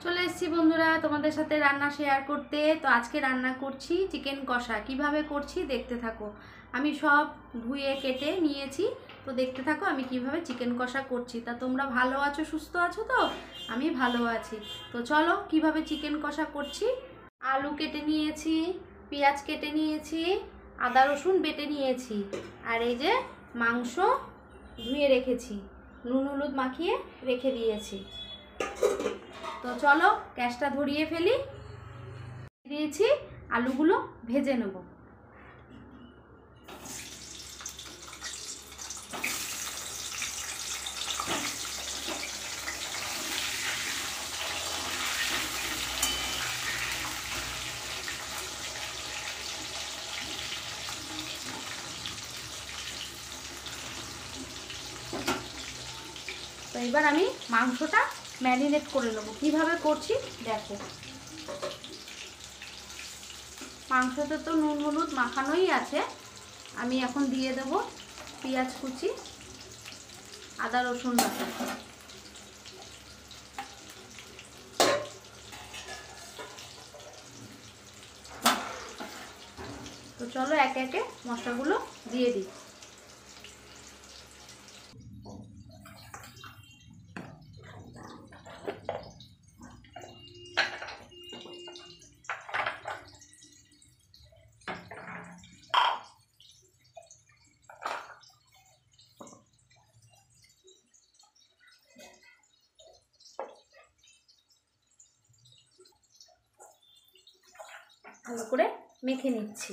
চলে এসেছি বন্ধুরা তোমাদের সাথে রান্না শেয়ার করতে। তো আজকে রান্না করছি চিকেন কষা। কিভাবে করছি দেখতে থাকো। আমি সব ধুয়ে কেটে নিয়েছি, তো দেখতে থাকো আমি কিভাবে চিকেন কষা করছি। তা তোমরা ভালো আছো, সুস্থ আছো? তো আমি ভালো আছি। তো চলো কিভাবে চিকেন কষা করছি। আলু কেটে নিয়েছি, পেঁয়াজ কেটে নিয়েছি, আদা রসুন বেটে নিয়েছি, আর এই যে মাংস ধুয়ে রেখেছি, নুন হলুদ মাখিয়ে রেখে দিয়েছি। তো চলো গ্যাসটা ধরিয়ে ফেলি। দিয়েছি, আলুগুলো ভেজে নেব। তো এবার আমি মাংসটা ম্যারিনেট করে নেবো। কিভাবে করছি দেখো। মাংসতে তো নুন হলুদ মাখানোই আছে। আমি এখন দিয়ে দেব পেঁয়াজ কুচি, আদা রসুন বাটা। তো চলো একে একে মশলাগুলো দিয়ে দিই। ভালো করে মেখে নিচ্ছি।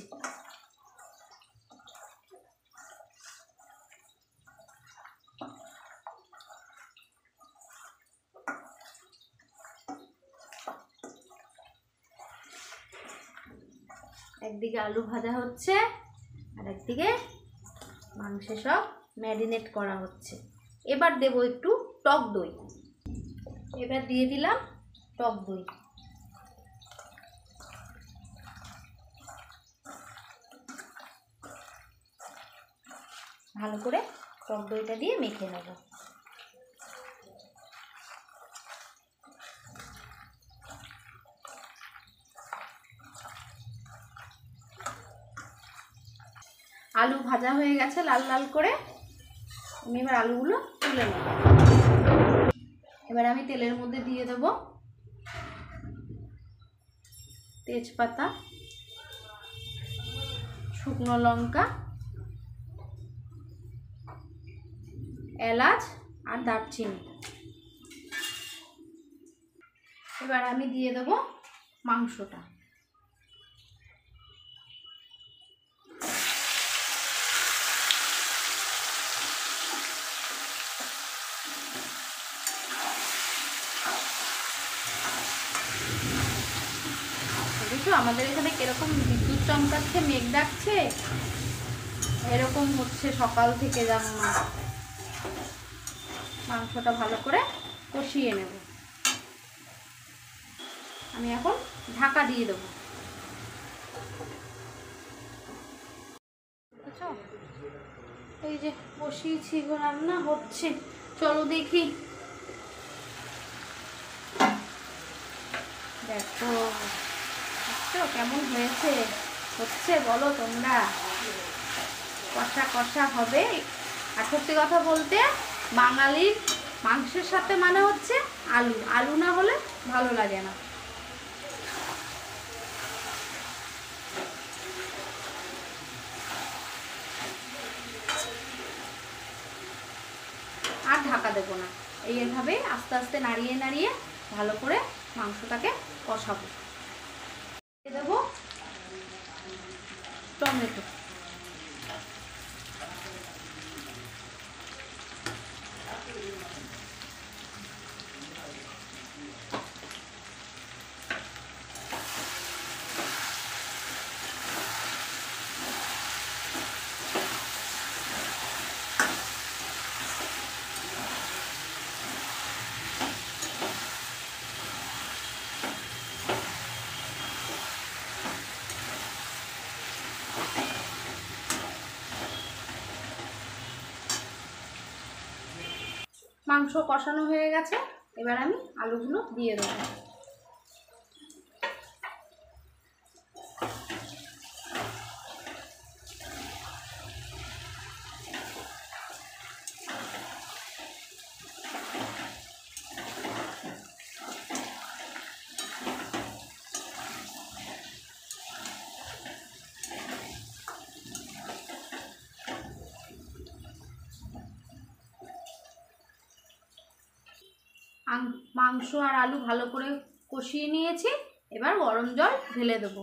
একদিকে আলু ভাজা হচ্ছে আর একদিকে মাংসে সব ম্যারিনেট করা হচ্ছে। এবার দেব একটু টক দই। এবার দিয়ে দিলাম টক দই। ভালো করে টক দইটা দিয়ে মেখে নেব। আলু ভাজা হয়ে গেছে লাল লাল করে। আমি এবার আলুগুলো তুলে নেব। এবার আমি তেলের মধ্যে দিয়ে দেব তেজপাতা, শুকনো লঙ্কা, এলাচ আর দারচিনি। এবার আমি দিয়ে দেব মাংসটা। বুঝছো আমাদের এখানে কিরকম বিদ্যুৎ চমকাচ্ছে, মেঘ ডাকছে, এরকম হচ্ছে সকাল থেকে জানো না। মাংসটা ভালো করে কষিয়ে নেব। আমি এখন ঢাকা দিয়ে দেবো। এই যে বসিয়েছি, রান্না হচ্ছে। চলো দেখি। দেখো কেমন হয়েছে। হচ্ছে বলো তোমরা। কষা কষা হবে। আর সত্যি কথা বলতে বাঙালির মাংসের সাথে মানে হচ্ছে আলু। আলু না হলে ভালো লাগে না। আর ঢাকা দেবো না। এইভাবে আস্তে আস্তে নাড়িয়ে নাড়িয়ে ভালো করে মাংসটাকে কষাবো। দেবো টমেটো। মাংস কষানো হয়ে গেছে। এবার আমি আলুগুলো দিয়ে দেবো। মাংস আর আলু ভালো করে কষিয়ে নিয়েছি। এবার গরম জল ঢেলে দেবো।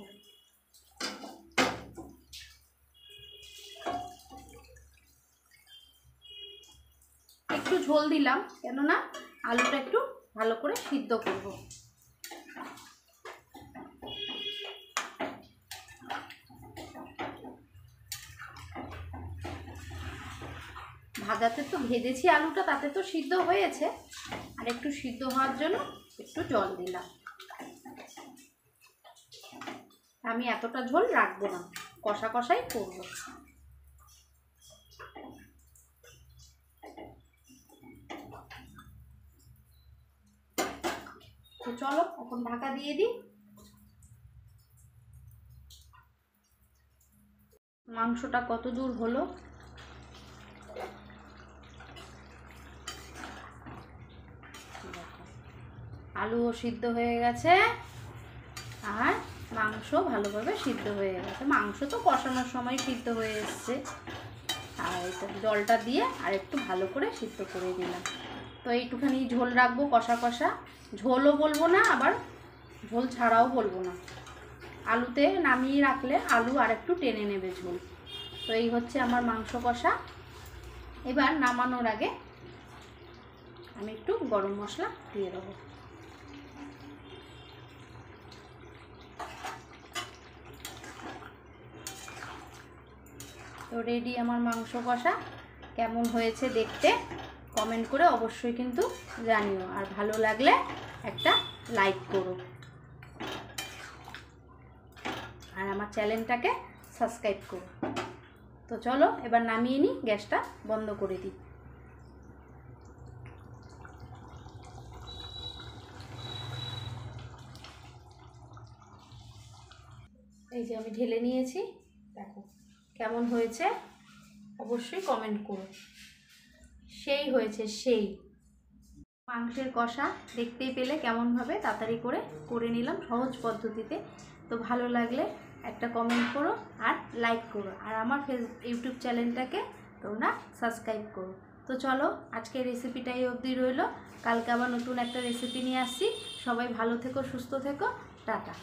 একটু ঝোল দিলাম, কেননা আলুটা একটু ভালো করে সিদ্ধ করব। ভাজাতে তো ভেজেছি আলুটা, তাতে তো সিদ্ধ হয়েছে, আর একটু সিদ্ধ হওয়ার জন্য একটু জল দিলাম। আমি এতটা ঝোল রাখবো না, কষা কষাই করব। তো চলো এখন ঢাকা দিয়ে দিই। মাংসটা কত দূর হলো, আলুও সিদ্ধ হয়ে গেছে আর মাংস ভালোভাবে সিদ্ধ হয়ে গেছে। মাংস তো কষানোর সময় সিদ্ধ হয়ে এসছে, আর এটা জলটা দিয়ে আর একটু ভালো করে সিদ্ধ করে দিলাম। তো এইটুখানি ঝোল রাখবো, কষা কষা। ঝোলও বলবো না, আবার ঝোল ছাড়াও বলবো না। আলুতে নামিয়ে রাখলে আলু আর একটু টেনে নেবে ঝোল। তো এই হচ্ছে আমার মাংস কষা। এবার নামানোর আগে আমি একটু গরম মশলা দিয়ে দেবো। তো রেডি আমার মাংস কষা। কেমন হয়েছে দেখতে কমেন্ট করে অবশ্যই কিন্তু জানিও, আর ভালো লাগলে একটা লাইক করো, আর আমার চ্যানেলটাকে সাবস্ক্রাইব করো। তো চলো এবার নামিয়ে নিই, গ্যাসটা বন্ধ করে দিই। এই যে আমি ঢেলে নিয়েছি, দেখো কেমন হয়েছে অবশ্যই কমেন্ট করো। সেই হয়েছে, সেই মাংসের কষা দেখতেই পেলে কেমনভাবে তাড়াতাড়ি করে নিলাম সহজ পদ্ধতিতে। তো ভালো লাগলে একটা কমেন্ট করো আর লাইক করো, আর আমার ইউটিউব চ্যানেলটাকে তোমরা সাবস্ক্রাইব করো। তো চলো আজকের রেসিপিটাই অবধি রইলো, কালকে আবার নতুন একটা রেসিপি নিয়ে আসছি। সবাই ভালো থেকো, সুস্থ থেকো, টাটা।